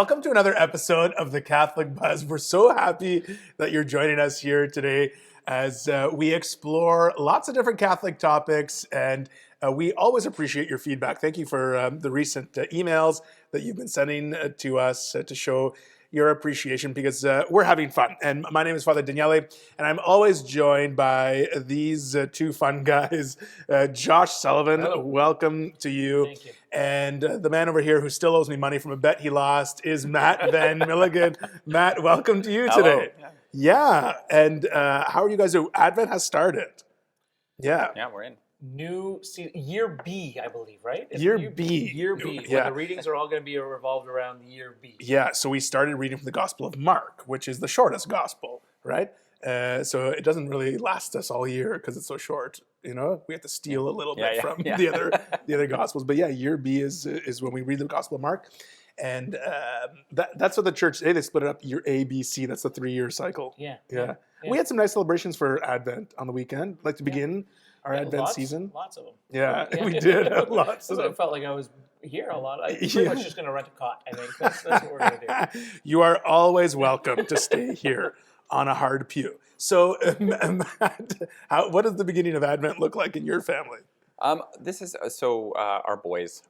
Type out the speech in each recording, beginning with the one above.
welcome to another episode of the Catholic Buzz. We're so happy that you're joining us here today as we explore lots of different Catholic topics, and we always appreciate your feedback. Thank you for the recent emails that you've been sending to us to show your appreciation, because we're having fun. And my name is Father Daniele, and I'm always joined by these two fun guys. Josh Sullivan, Hello. Welcome to you. Thank you. And the man over here who still owes me money from a bet he lost is Matt Van Milligan. Matt, welcome to you today. Hello. Yeah, and how are you guys doing? Advent has started. Yeah. Yeah, we're in. New year B, I believe, right? Year B. Year B. Yeah. Where the readings are all going to be revolved around year B. Yeah, so we started reading from the Gospel of Mark, which is the shortest gospel, right? So it doesn't really last us all year because it's so short. You know, we have to steal a little bit from the other gospels. But yeah, year B is when we read the Gospel of Mark, and that's what the church they split it up year A, B, C. That's the 3-year cycle. Yeah. We had some nice celebrations for Advent on the weekend. Like to begin our Advent season. Lots of them. Yeah, we did have lots of I them. felt like I was here a lot. I'm pretty much just going to rent a cot. I think that's what we're going to do. You are always welcome to stay here on a hard pew. So, Matt, what does the beginning of Advent look like in your family? This is our boys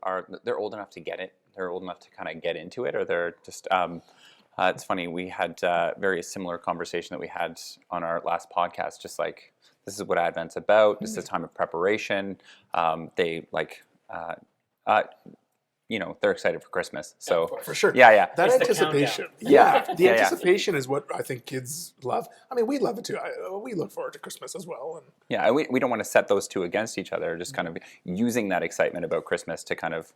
they're old enough to get it. They're old enough to kind of get into it, or they're just. It's funny. We had a very similar conversation that we had on our last podcast. Just like this is what Advent's about. This is a time of preparation. They like. They're excited for Christmas. So for sure. Yeah. That It's the anticipation. countdown. The anticipation is what I think kids love. I mean, we love it too. We look forward to Christmas as well. And we don't want to set those two against each other. Just kind of using that excitement about Christmas to kind of,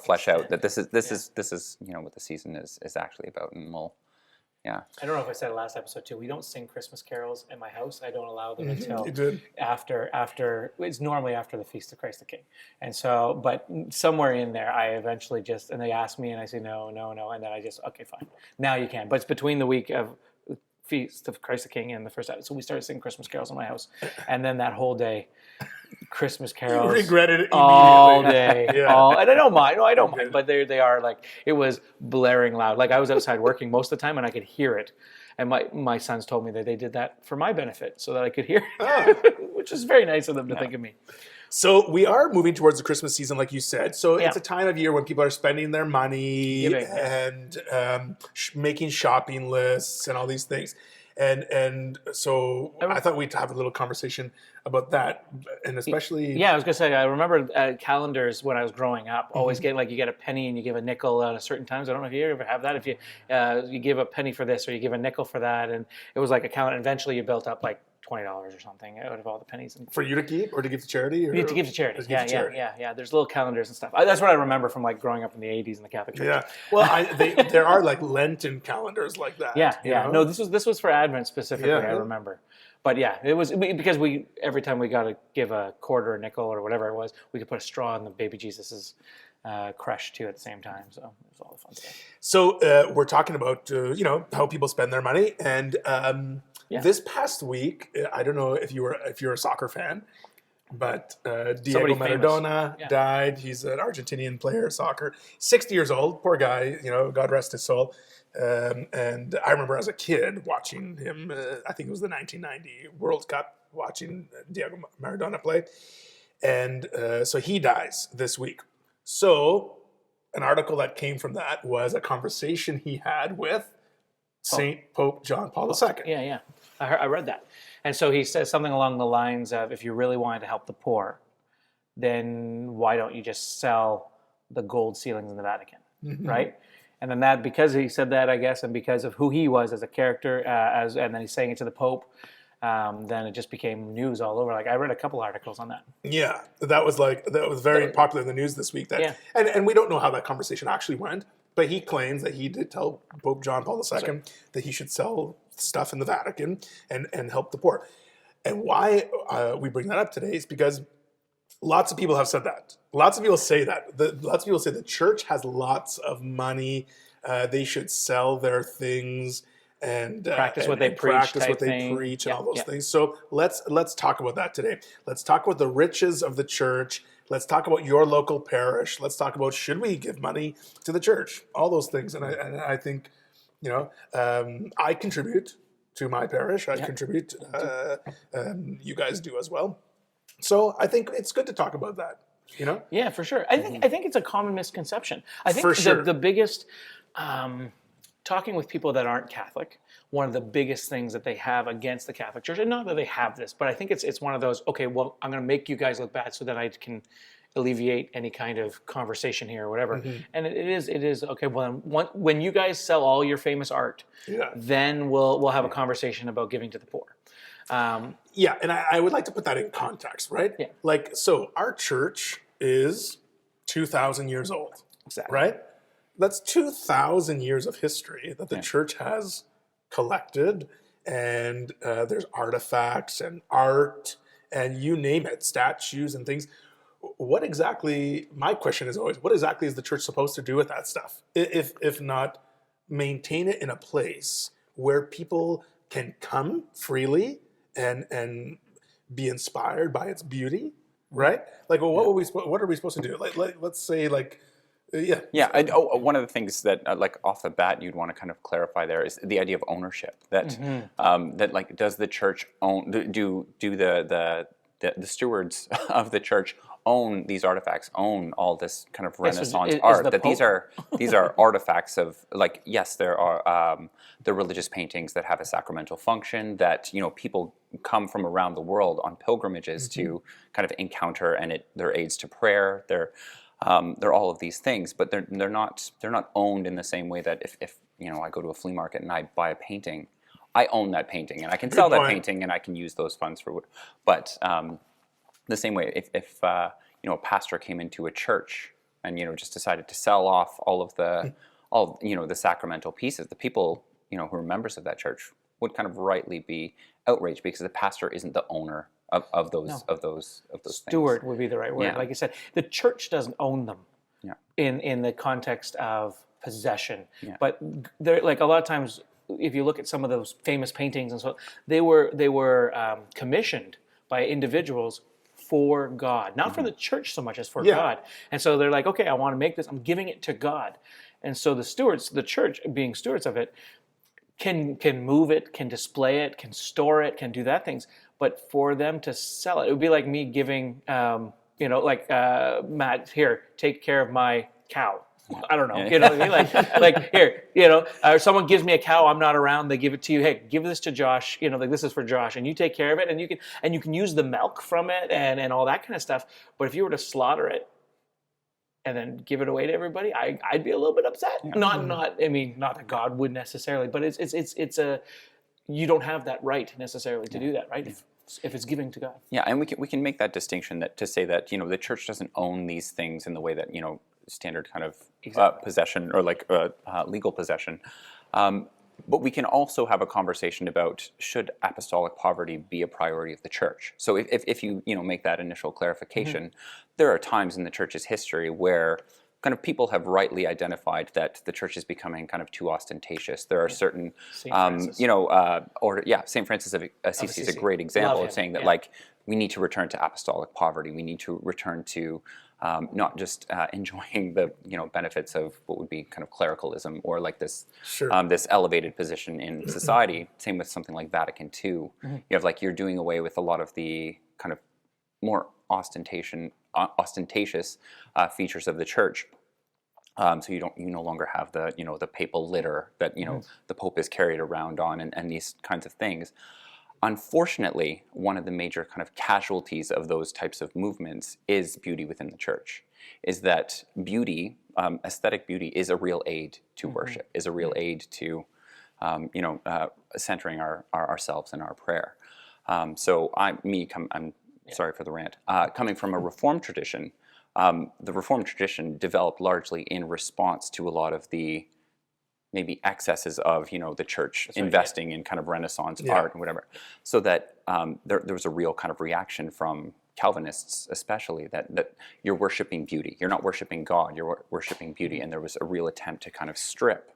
flesh out that this is what the season is actually about, and we'll. Yeah. I don't know if I said it last episode too. We don't sing Christmas carols in my house. I don't allow them until after. It's normally after the Feast of Christ the King, and so. But somewhere in there, I eventually and they ask me, and I say no, and then I just okay, fine. Now you can. But it's between the week of Feast of Christ the King and the first. So we started singing Christmas carols in my house, and then that whole day. Christmas carols. You regretted it immediately. All day. And I don't mind. No, I don't mind. But they are like, it was blaring loud. Like I was outside working most of the time and I could hear it. And my sons told me that they did that for my benefit so that I could hear it, which is very nice of them to think of me. So we are moving towards the Christmas season, like you said. So it's a time of year when people are spending their money and making shopping lists and all these things. And so I thought we'd have a little conversation about that, and especially... Yeah, I was going to say, I remember calendars when I was growing up, always getting, like, you get a penny and you give a nickel at a certain times. I don't know if you ever have that. If you give a penny for this or you give a nickel for that, and it was like a calendar. Eventually you built up, like, $20 or something out of all the pennies. For you to keep or to give to charity? Or? To give to charity. Yeah. There's little calendars and stuff. That's what I remember from like growing up in the 80s in the Catholic Church. Yeah. Well, there are like Lenten calendars like that. Yeah. know? No, this was for Advent specifically, I remember. But yeah, it was because every time we got to give a quarter, a nickel, or whatever it was, we could put a straw in the baby Jesus's crush too at the same time. So it was all the fun stuff. So we're talking about how people spend their money, and this past week, I don't know if you're a soccer fan, but Diego Maradona died. He's an Argentinian player of soccer, 60 years old. Poor guy, God rest his soul. And I remember as a kid watching him. I think it was the 1990 World Cup, watching Diego Maradona play, and so he dies this week. So an article that came from that was a conversation he had with Saint Pope John Paul II. Yeah. I read that. And so he says something along the lines of, if you really wanted to help the poor, then why don't you just sell the gold ceilings in the Vatican, right? And then that, because he said that, I guess, and because of who he was as a character, and then he's saying it to the Pope, then it just became news all over. Like I read a couple articles on that. Yeah, that was very popular in the news this week. And we don't know how that conversation actually went, but he claims that he did tell Pope John Paul II that he should sell stuff in the Vatican and help the poor. And why we bring that up today is because lots of people have said that. Lots of people say that. Lots of people say the church has lots of money. They should sell their things and practice what they preach, practice what they preach, and all those things. So let's talk about that today. Let's talk about the riches of the church. Let's talk about your local parish. Let's talk about, should we give money to the church? All those things. And I think, I contribute to my parish. I contribute. You guys do as well. So I think it's good to talk about that. Yeah, for sure. I think it's a common misconception. I think For sure. the biggest, talking with people that aren't Catholic, one of the biggest things that they have against the Catholic Church, and not that they have this, but I think it's one of those, okay, well, I'm going to make you guys look bad so that I can alleviate any kind of conversation here or whatever. And it is okay. Well, when you guys sell all your famous art, then we'll have a conversation about giving to the poor. And I would like to put that in context, right? Yeah. Like, so our church is 2,000 years old, Exactly. right? That's 2,000 years of history that the church has collected, and there's artifacts and art and you name it, statues and things. What exactly, my question is always, what exactly is the church supposed to do with that stuff? If not maintain it in a place where people can come freely and be inspired by its beauty, right? Like, well, what are we supposed to do? Like let's say, like, one of the things that, like, off the bat, you'd want to kind of clarify there is the idea of ownership. That that, like, does the church own? Do the stewards of the church own these artifacts? Own all this kind of Renaissance art? That these are artifacts of, like, yes, there are the religious paintings that have a sacramental function that people come from around the world on pilgrimages to kind of encounter, and they're aids to prayer. They're all of these things, but they're not owned in the same way that if I go to a flea market and I buy a painting, I own that painting and I can sell that painting and I can use those funds for. But the same way, if a pastor came into a church and just decided to sell off all the sacramental pieces, the people who are members of that church would kind of rightly be outraged because the pastor isn't the owner of those Steward things. would be the right word. Like you said, the church doesn't own them in the context of possession. But they're, like, a lot of times, if you look at some of those famous paintings and so, they were commissioned by individuals for God, not for the church so much as for God. And so they're like, okay, I want to make this, I'm giving it to God. And so the stewards, the church being stewards of it, can move it, can display it, can store it, can do that things. But for them to sell it would be like me giving, Matt, here, take care of my cow. I don't know, you know what I mean? Like here, or someone gives me a cow, I'm not around, they give it to you. Hey, give this to Josh. Like, this is for Josh, and you take care of it, and you can use the milk from it and all that kind of stuff. But if you were to slaughter it and then give it away to everybody, I'd be a little bit upset. Not that God would necessarily, but it's a, you don't have that right necessarily to do that, right? If it's giving to God. Yeah, and we can make that distinction to say that the church doesn't own these things in the way that standard kind of possession or like legal possession. But we can also have a conversation about, should apostolic poverty be a priority of the church? So if you make that initial clarification, there are times in the church's history where kind of people have rightly identified that the church is becoming kind of too ostentatious. There are certain, St. Francis of Assisi is a great example of saying that, like, we need to return to apostolic poverty. We need to return to not just enjoying the benefits of what would be kind of clericalism or like this this elevated position in society. Same with something like Vatican II. You have, like, you're doing away with a lot of the kind of more ostentatious features of the church. So you no longer have the the papal litter that the Pope is carried around on and these kinds of things. Unfortunately, one of the major kind of casualties of those types of movements is beauty within the church. Is that beauty, aesthetic beauty, is a real aid to worship, is a real aid to centering ourselves in our prayer. I'm sorry for the rant. Coming from a Reformed tradition, the Reformed tradition developed largely in response to a lot of the maybe excesses of the church investing in kind of Renaissance art and whatever, so that there was a real kind of reaction from Calvinists, especially, that you're worshiping beauty. You're not worshiping God. You're worshiping beauty, and there was a real attempt to kind of strip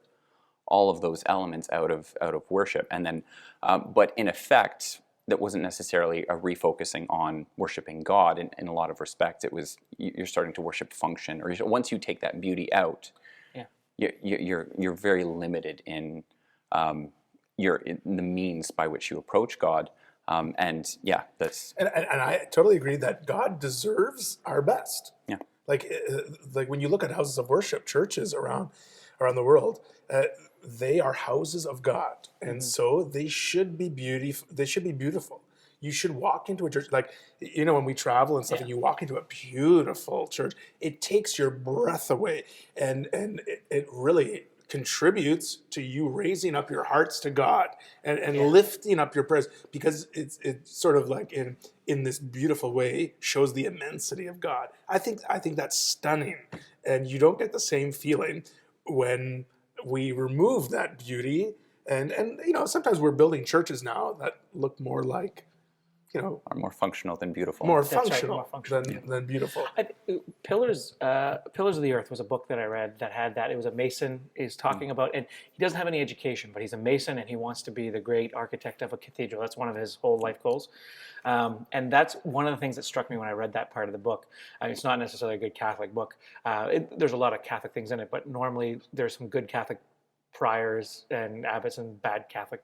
all of those elements out of worship, and then but in effect, that wasn't necessarily a refocusing on worshiping God. In a lot of respects, it was you're starting to worship function, or once you take that beauty out, you're very limited in in the means by which you approach God. And I totally agree that God deserves our best. Yeah. Like when you look at houses of worship, churches around the world, they are houses of God, and so they should be beautiful. They should be beautiful. You should walk into a church, like, when we travel and stuff, and you walk into a beautiful church, it takes your breath away, and it really contributes to you raising up your hearts to God and lifting up your prayers, because it's sort of like in this beautiful way shows the immensity of God. I think that's stunning, and you don't get the same feeling when we remove that beauty, and sometimes we're building churches now that look more like, are more functional than beautiful. More functional than beautiful. Pillars of the Earth was a book that I read that had that. It was a mason is talking about, and he doesn't have any education, but he's a mason and he wants to be the great architect of a cathedral. That's one of his whole life goals. And that's one of the things that struck me when I read that part of the book. I mean, it's not necessarily a good Catholic book. There's a lot of Catholic things in it, but normally there's some good Catholic priors and abbots and bad Catholic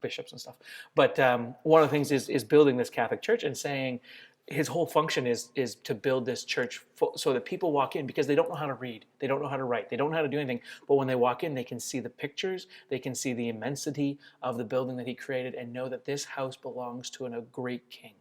bishops and stuff. But one of the things is building this Catholic church, and saying his whole function is to build this church so that people walk in, because they don't know how to read, they don't know how to write, they don't know how to do anything, but when they walk in, they can see the pictures, they can see the immensity of the building that he created, and know that this house belongs to a great king,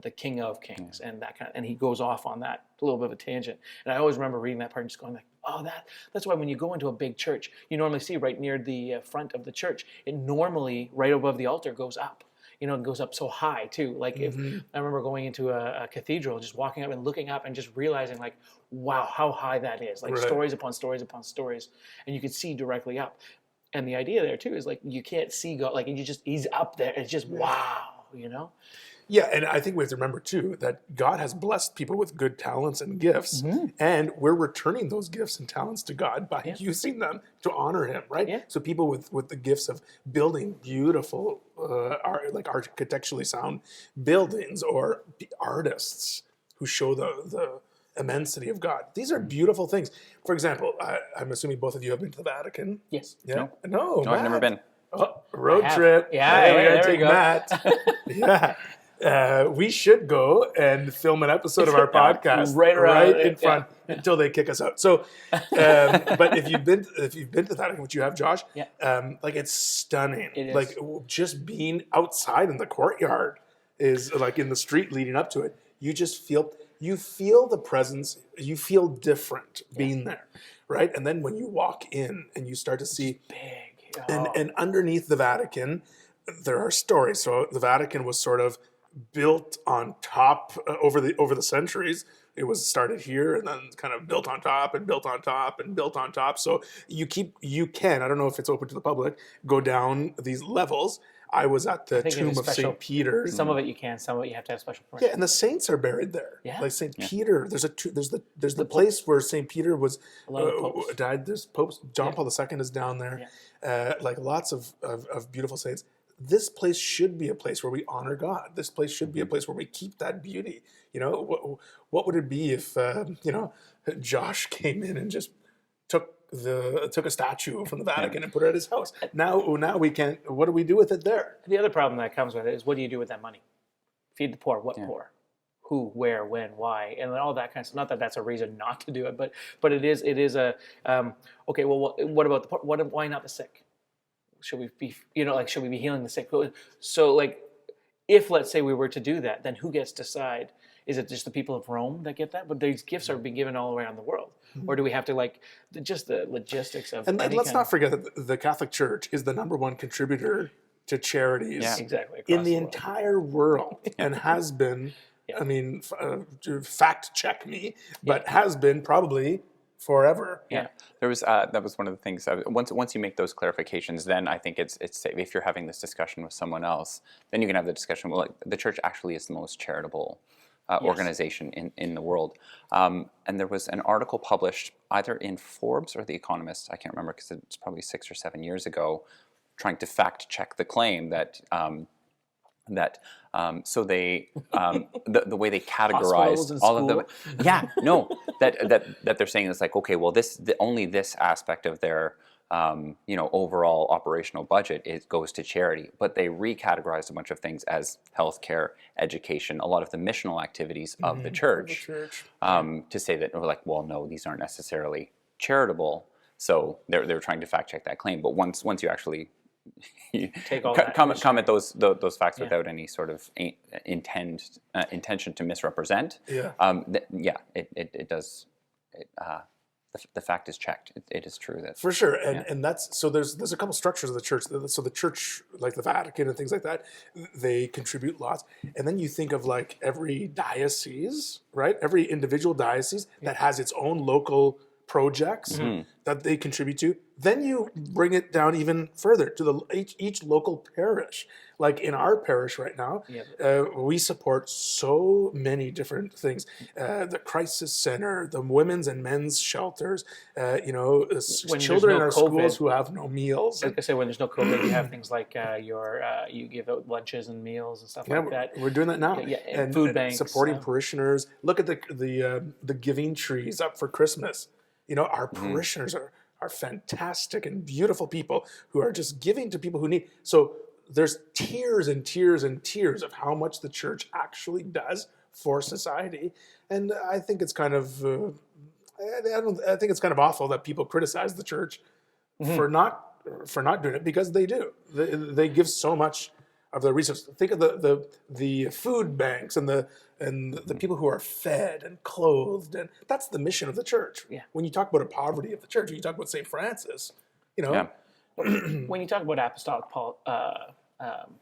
the King of Kings, and that and he goes off on that, a little bit of a tangent. And I always remember reading that part and just going like, oh, that's why when you go into a big church, you normally see right near the front of the church, it normally right above the altar goes up. It goes up so high too. Like if I remember going into a cathedral, just walking up and looking up and just realizing like, wow, how high that is. Like stories upon stories upon stories, and you could see directly up. And the idea there too is like you can't see God, like he's up there. It's just wow, Yeah, and I think we have to remember too that God has blessed people with good talents and gifts, and we're returning those gifts and talents to God by using them to honor Him, right? Yeah. So people with the gifts of building beautiful, like architecturally sound buildings, or artists who show the immensity of God. These are beautiful things. For example, I'm assuming both of you have been to the Vatican. Yes. Yeah. No, I've never been. Oh, road trip. Yeah, we're gonna there we take go. Matt. Yeah. We should go and film an episode of our podcast right in front until they kick us out. So, but if you've been to that, which you have, Josh, like it's stunning. It is. Like just being outside in the courtyard is like in the street leading up to it. You just feel the presence. You feel different being there, right? And then when you walk in and you start to see big, and underneath the Vatican, there are stories. So the Vatican was sort of built on top over the centuries. It was started here and then kind of built on top and built on top and built on top. So you can, I don't know if it's open to the public, go down these levels. I was at the tomb of St. Peter. Some of it you can, some of it you have to have special permission. Yeah, and the saints are buried there. Yeah. Like St. Peter, there's the place where St. Peter was died. There's Pope John Paul II is down there. Yeah. Like lots of beautiful saints. This place should be a place where we honor God. This place should be a place where we keep that beauty. What would it be if Josh came in and just took a statue from the Vatican and put it at his house? Now we can't. What do we do with it there? The other problem that comes with it is, what do you do with that money? Feed the poor. What poor? Who, where, when, why, and all that kind of stuff. Not that that's a reason not to do it, but it is a okay. Well, what about the poor? Why not the sick? Should we be should we be healing the sick? So like, if let's say we were to do that, then who gets to decide? Is it just the people of Rome that get that? But these gifts are being given all around the world. Or do we have to just the logistics of? And let's not forget that the Catholic Church is the #1 contributor to charities in the entire world, and has been. I mean, fact check me, but has been probably forever. Yeah, there was that was one of the things. Once you make those clarifications, then I think it's safe. If you're having this discussion with someone else, then you can have the discussion. Well, like, the church actually is the most charitable organization in the world. And there was an article published either in Forbes or The Economist, I can't remember because it's probably 6 or 7 years ago, trying to fact check the claim that so they the way they categorized all of them, that they're saying is like, okay, well, only this aspect of their overall operational budget goes to charity, but they recategorized a bunch of things as healthcare, education, a lot of the missional activities of the church, to say that we're like, well, no, these aren't necessarily charitable. So they're trying to fact check that claim, but once you actually take all comment those facts without any sort of intention to misrepresent. It does. The fact is checked. It is true that for sure, and that's so. There's a couple structures of the church. So the church, like the Vatican and things like that, they contribute lots. And then you think of like every diocese, right? Every individual diocese that has its own local projects that they contribute to. Then you bring it down even further to each local parish. Like in our parish right now, we support so many different things. The crisis center, the women's and men's shelters, children in our schools who have no meals. Like I say, when there's no COVID, you have things like you give out lunches and meals and stuff like that. We're doing that now. And food banks. Supporting parishioners. Look at the giving trees up for Christmas. Our parishioners are fantastic and beautiful people who are just giving to people who need. So there's tiers and tiers and tiers of how much the church actually does for society, and I think it's kind of I think it's kind of awful that people criticize the church for not doing it, because they do. They give so much of their resources. Think of the food banks and the people who are fed and clothed, and that's the mission of the church. Yeah. When you talk about a poverty of the church, when you talk about St. Francis, when you talk about apostolic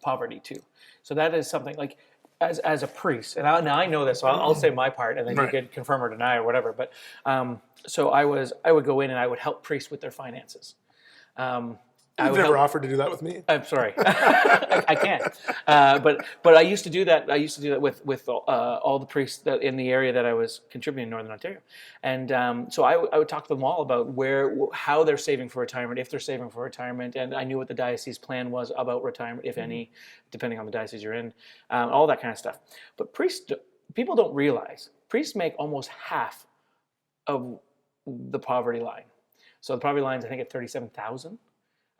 poverty too, so that is something like as a priest, and I know this, so I'll say my part, and then you can confirm or deny or whatever. But so I would go in and I would help priests with their finances. You've never offered to do that with me. I'm sorry, I can't. But I used to do that. I used to do that with all the priests in the area that I was contributing in Northern Ontario, and so I would talk to them all about how they're saving for retirement, if they're saving for retirement, and I knew what the diocese plan was about retirement, if any, depending on the diocese you're in, all that kind of stuff. But people don't realize priests make almost half of the poverty line. So the poverty line is, I think, at 37,000.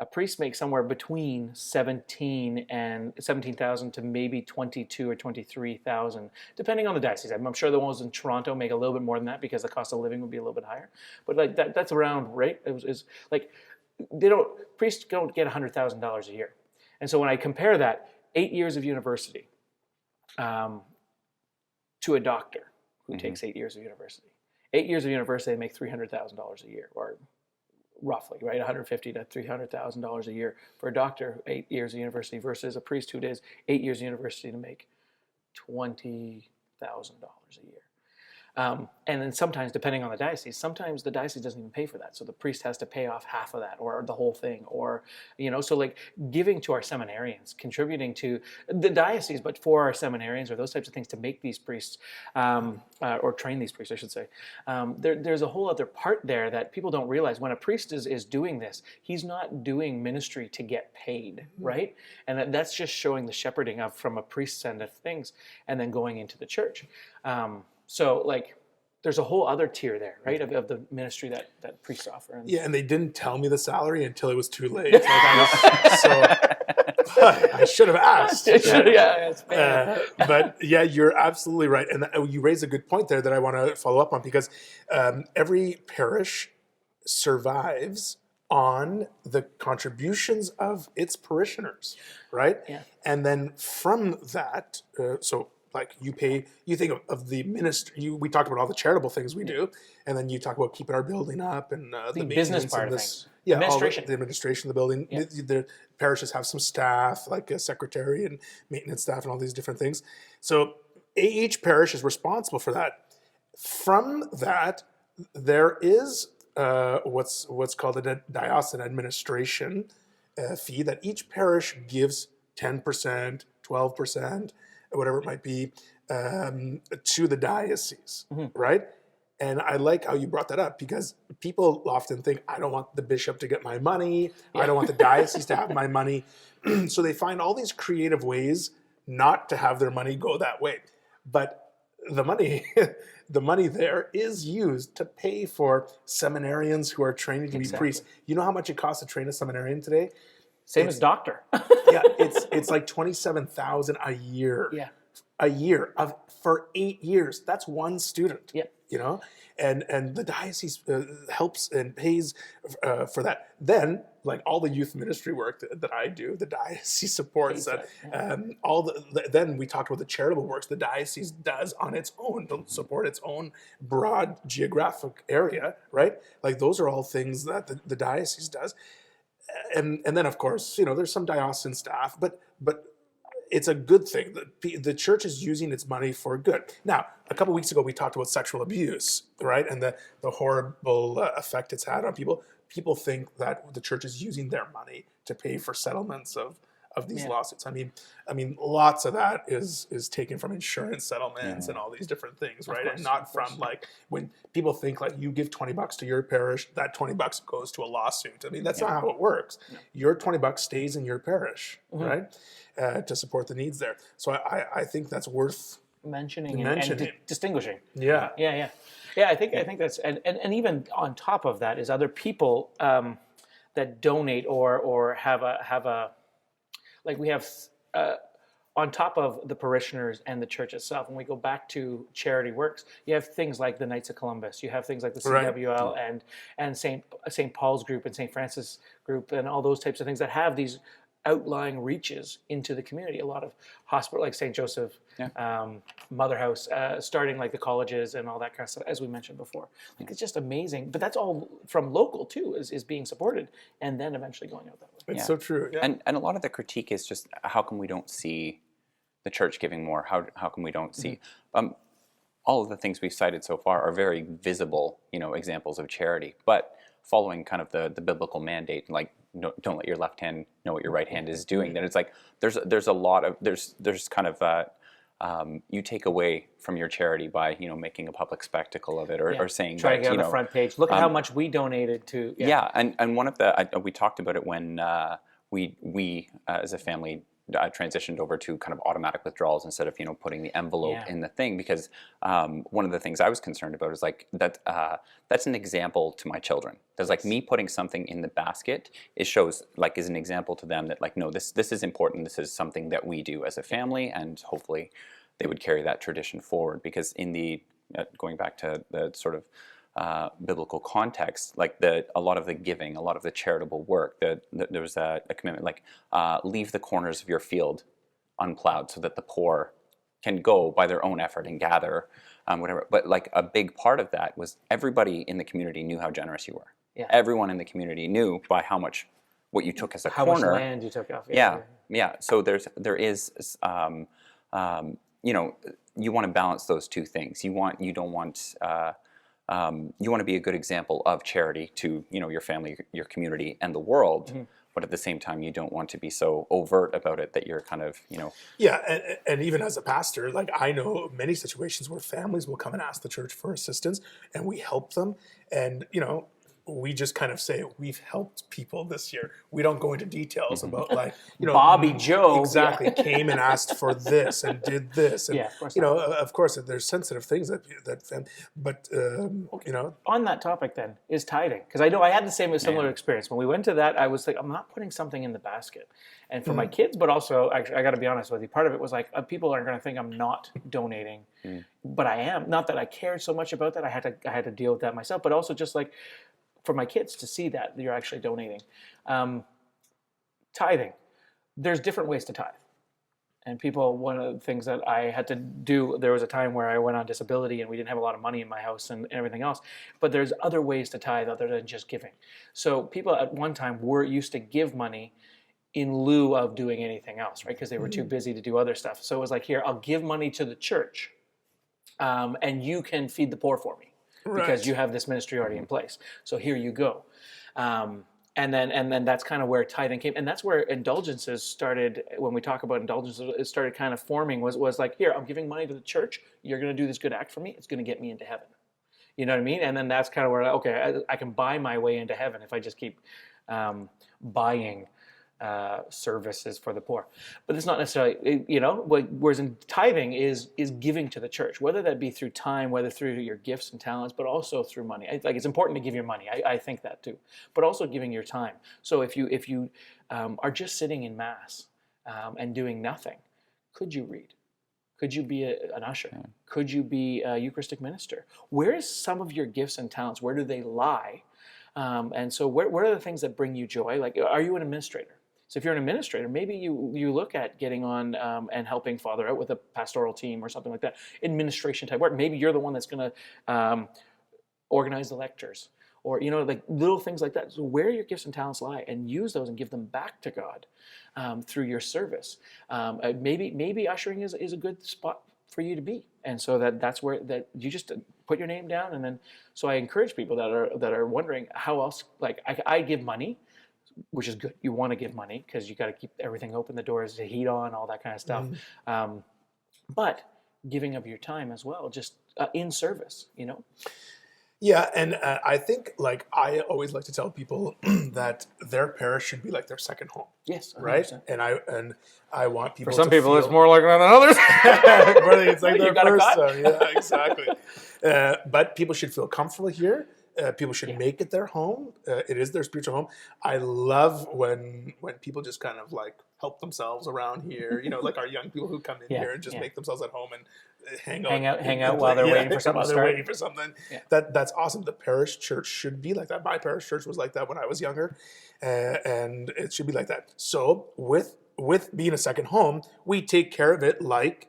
A priest makes somewhere between 17,000 to maybe 22 or 23,000, depending on the diocese. I'm sure the ones in Toronto make a little bit more than that because the cost of living would be a little bit higher. But like that's around right. It's like priests don't get $100,000 a year, and so when I compare that 8 years of university to a doctor who takes 8 years of university, 8 years of university, they make $300,000 a year, or roughly, right, $150,000 to $300,000 a year for a doctor, 8 years of university, versus a priest who does 8 years of university to make $20,000 a year. And then sometimes, depending on the diocese, sometimes the diocese doesn't even pay for that. So the priest has to pay off half of that or the whole thing. Or, so like giving to our seminarians, contributing to the diocese, but for our seminarians or those types of things to make these priests, or train these priests, I should say. There's a whole other part there that people don't realize. When a priest is doing this, he's not doing ministry to get paid, right? And that's just showing the shepherding from a priest's end of things and then going into the church. So, like, there's a whole other tier there, right, of the ministry that priests offer. And they didn't tell me the salary until it was too late. Like, I should have asked. But yeah, you're absolutely right. And you raise a good point there that I want to follow up on, because every parish survives on the contributions of its parishioners, right? Yeah. And then from that, like you think of the ministry. We talked about all the charitable things we do, and then you talk about keeping our building up and the business part of things. Yeah, Administration. the administration of the building. Yeah. The parishes have some staff, like a secretary and maintenance staff and all these different things. So each parish is responsible for that. From that, there is what's called a diocesan administration fee that each parish gives 10%, 12%. whatever it might be, to the diocese, right? And I like how you brought that up, because people often think, I don't want the bishop to get my money. I don't want the diocese to have my money. So they find all these creative ways not to have their money go that way. But the money, the money there is used to pay for seminarians who are training to be priests. You know how much it costs to train a seminarian today? Same as doctor. Yeah, it's like $27,000 a year. Yeah. A year for 8 years. That's one student. Yeah. You know, and the diocese helps and pays for that. Then, like all the youth ministry work that I do, the diocese supports that. Then we talked about the charitable works the diocese does on its own to support its own broad geographic area, right? Like those are all things that the diocese does. And then of course, there's some diocesan staff, but it's a good thing. The church is using its money for good. Now, a couple weeks ago, we talked about sexual abuse, right? And the horrible effect it's had on people. People think that the church is using their money to pay for settlements of these lawsuits. I mean, lots of that is taken from insurance settlements and all these different things, right? And not from like when people think like you give $20 to your parish, that $20 goes to a lawsuit. I mean, that's not how it works. No. Your $20 stays in your parish, right? To support the needs there. So I think that's worth mentioning. And distinguishing. Yeah. I think that's and even on top of that is other people that donate or have a like we have on top of the parishioners and the church itself. When we go back to charity works, you have things like the Knights of Columbus. You have things like the CWL and St. Paul's group and St. Francis group and all those types of things that have these outlying reaches into the community. A lot of hospital like St. Joseph, Mother House, starting like the colleges and all that kind of stuff, as we mentioned before. Like it's just amazing. But that's all from local too, is being supported and then eventually going out that way. It's so true. Yeah. And a lot of the critique is just how come we don't see the church giving more? How come we don't see all of the things we've cited so far are very visible, examples of charity, but following kind of the biblical mandate, like don't let your left hand know what your right hand is doing. Then it's like there's a lot of there's kind of you take away from your charity by making a public spectacle of it or saying trying to get on the front page. Look at how much we donated to. And one of the we talked about it when we as a family transitioned over to kind of automatic withdrawals instead of putting the envelope in the thing, because one of the things I was concerned about is like that that's an example to my children. There's like me putting something in the basket, it shows like is an example to them that like no, this is important, this is something that we do as a family, and hopefully they would carry that tradition forward. Because in the going back to the sort of biblical context, like a lot of the giving, a lot of the charitable work, there was a commitment like leave the corners of your field unplowed so that the poor can go by their own effort and gather whatever. But like a big part of that was everybody in the community knew how generous you were. Yeah. Everyone in the community knew by how much what you took as a corner. How much land you took off. Yeah. So there is you want to balance those two things. You want to be a good example of charity to your family, your community, and the world, but at the same time you don't want to be so overt about it that you're kind of and even as a pastor, like I know many situations where families will come and ask the church for assistance, and we help them, and we just kind of say we've helped people this year. We don't go into details about like Bobby Joe came and asked for this and did this, and of course there's sensitive things but on that topic then is tithing, because I know I had the similar experience when we went to that. I was like, I'm not putting something in the basket, and for my kids, but also actually I got to be honest with you, part of it was like people aren't going to think I'm not donating, but I am. Not that I cared so much about that. I had to deal with that myself, but also just like for my kids to see that you're actually donating. Tithing. There's different ways to tithe. And one of the things that I had to do, there was a time where I went on disability and we didn't have a lot of money in my house and everything else. But there's other ways to tithe other than just giving. So people at one time used to give money in lieu of doing anything else, right? Because they were too busy to do other stuff. So it was like, here, I'll give money to the church and you can feed the poor for me. Because you have this ministry already in place. So here you go. And then that's kind of where tithing came, and that's where indulgences started. When we talk about indulgences, it started kind of forming. Was like, here, I'm giving money to the church. You're going to do this good act for me. It's going to get me into heaven. You know what I mean? And then that's kind of where, okay, I can buy my way into heaven if I just keep buying services for the poor. But it's not necessarily, whereas in tithing is giving to the church, whether that be through time, whether through your gifts and talents, but also through money. It's important to give your money. I think that too, but also giving your time. So if you are just sitting in Mass and doing nothing, could you read? Could you be an usher? Could you be a Eucharistic minister? Where is some of your gifts and talents? Where do they lie? And so what are the things that bring you joy? Like, are you an administrator? So if you're an administrator, maybe you look at getting on and helping Father out with a pastoral team or something like that. Administration type work. Maybe you're the one that's going to organize the lectures, or like little things like that. So where your gifts and talents lie, and use those and give them back to God through your service. Maybe ushering is a good spot for you to be, and so that's where that you just put your name down, and then. So I encourage people that are wondering how else. Like I give money, which is good. You want to give money because you got to keep everything open, the doors, the heat on, all that kind of stuff. But giving of your time as well, just in service, Yeah, and I think, like, I always like to tell people that their parish should be like their second home. Yes, 100%. Right? And I want people. For some to people, feel, it's more like that than others. It's like their first home. Yeah, exactly. But people should feel comfortable here. People should make it their home. It is their spiritual home. I love when people just kind of like help themselves around here. Like our young people who come in here and just make themselves at home and hang out while they're waiting for something. Yeah. That's awesome. The parish church should be like that. My parish church was like that when I was younger, and it should be like that. So with being a second home, we take care of it like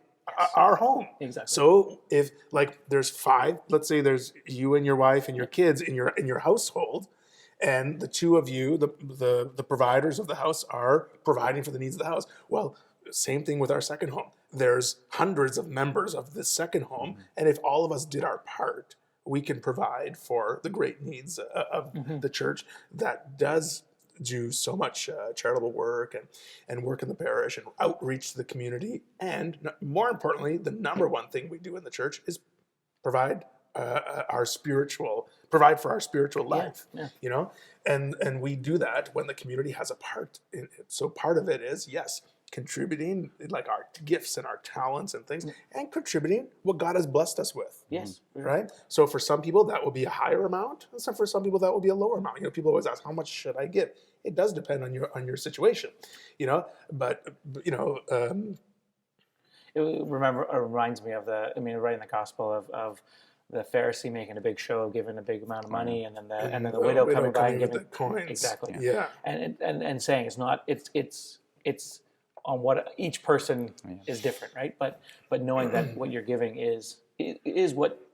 our home. Exactly. So if like there's 5, let's say there's you and your wife and your kids in your household, and the two of you, the providers of the house, are providing for the needs of the house. Well, same thing with our second home. There's hundreds of members of this second home, and if all of us did our part, we can provide for the great needs of the church that does do so much charitable work and work in the parish and outreach to the community. And more importantly, the number one thing we do in the church is provide for our spiritual life. And we do that when the community has a part in it. So part of it is, yes, contributing like our gifts and our talents and things, and contributing what God has blessed us with. Yes. Right? So for some people that will be a higher amount, and so for some people that will be a lower amount. People always ask, how much should I give? It does depend on your situation, but it reminds me of right in the gospel of the Pharisee making a big show of giving a big amount of money, and then the widow coming by and giving the coins. Exactly. Yeah. And saying it's on what each person is different, right? But knowing that what you're giving is what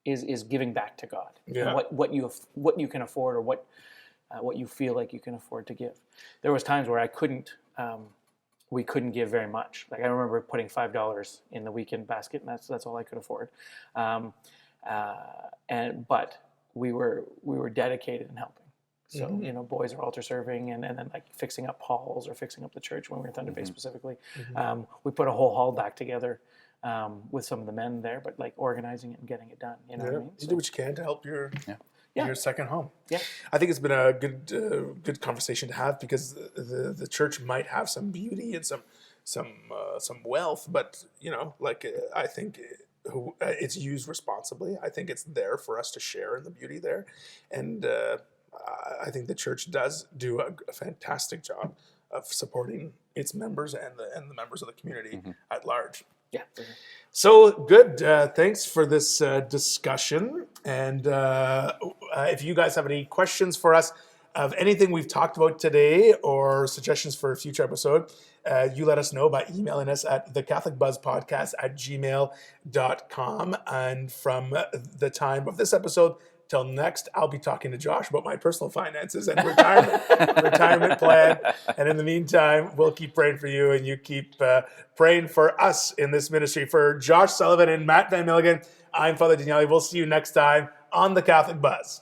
is giving back to God. Yeah. What you can afford, or what you feel like you can afford to give. There was times where we couldn't give very much. Like I remember putting $5 in the weekend basket, and that's all I could afford. But we were dedicated in helping. So boys are altar serving, and then like fixing up halls or fixing up the church when we were in Thunder Bay specifically. We put a whole hall back together with some of the men there, but like organizing it and getting it done. What I mean? You do what you can to help your second home. Yeah, I think it's been a good conversation to have, because the church might have some beauty and some wealth, but I think it's used responsibly. I think it's there for us to share in the beauty there, and I think the church does do a fantastic job of supporting its members and the members of the community at large. Yeah. So good. Thanks for this discussion. And if you guys have any questions for us of anything we've talked about today, or suggestions for a future episode, you let us know by emailing us at thecatholicbuzzpodcast@gmail.com. And from the time of this episode till next, I'll be talking to Josh about my personal finances and retirement plan. And in the meantime, we'll keep praying for you, and you keep praying for us in this ministry. For Josh Sullivan and Matt Van Milligan, I'm Father Daniele. We'll see you next time on The Catholic Buzz.